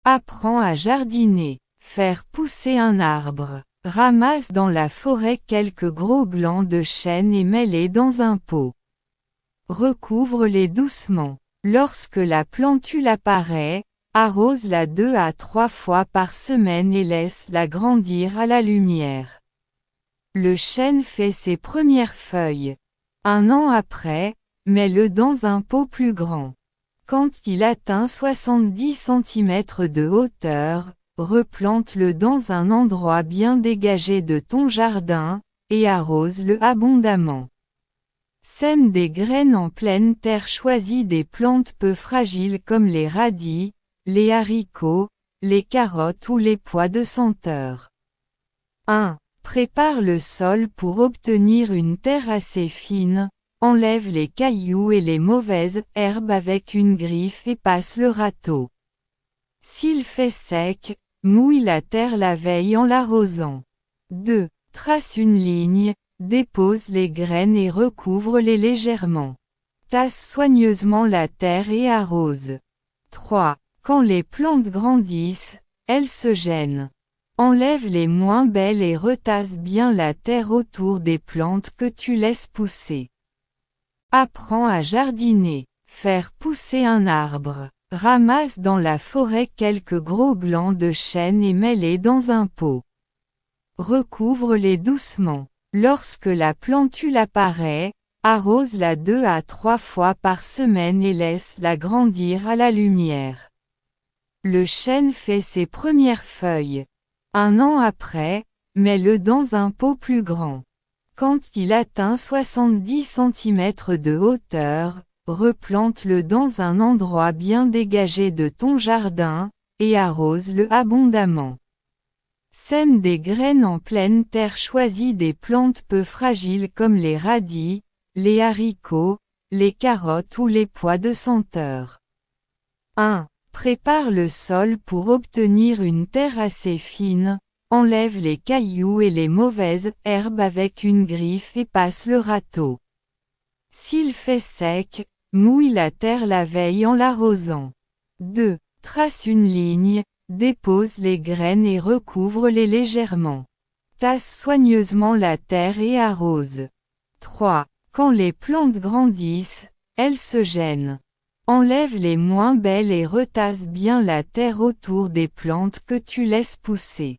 Apprends à jardiner. Faire pousser un arbre. Ramasse dans la forêt quelques gros glands de chêne et mets-les dans un pot. Recouvre-les doucement. Lorsque la plantule apparaît, arrose-la 2 à 3 fois par semaine et laisse-la grandir à la lumière. Le chêne fait ses premières feuilles. Un an après, mets-le dans un pot plus grand. Quand il atteint 70 cm de hauteur, replante-le dans un endroit bien dégagé de ton jardin, et arrose-le abondamment. Sème des graines en pleine terre. Choisis des plantes peu fragiles comme les radis, les haricots, les carottes ou les pois de senteur. 1. Prépare le sol pour obtenir une terre assez fine, enlève les cailloux et les mauvaises herbes avec une griffe et passe le râteau. S'il fait sec, mouille la terre la veille en l'arrosant. 2. Trace une ligne, dépose les graines et recouvre-les légèrement. Tasse soigneusement la terre et arrose. 3. Quand les plantes grandissent, elles se gênent. Enlève les moins belles et retasse bien la terre autour des plantes que tu laisses pousser. Apprends à jardiner. Faire pousser un arbre. Ramasse dans la forêt quelques gros glands de chêne et mets-les dans un pot. Recouvre-les doucement. Lorsque la plantule apparaît, arrose-la 2 à 3 fois par semaine et laisse-la grandir à la lumière. Le chêne fait ses premières feuilles. Un an après, mets-le dans un pot plus grand. Quand il atteint 70 cm de hauteur, replante-le dans un endroit bien dégagé de ton jardin, et arrose-le abondamment. Sème des graines en pleine terre. Choisis des plantes peu fragiles comme les radis, les haricots, les carottes ou les pois de senteur. 1. Prépare le sol pour obtenir une terre assez fine, enlève les cailloux et les mauvaises herbes avec une griffe et passe le râteau. S'il fait sec, mouille la terre la veille en l'arrosant. 2. Trace une ligne, dépose les graines et recouvre-les légèrement. Tasse soigneusement la terre et arrose. 3. Quand les plantes grandissent, elles se gênent. Enlève les moins belles et retasse bien la terre autour des plantes que tu laisses pousser.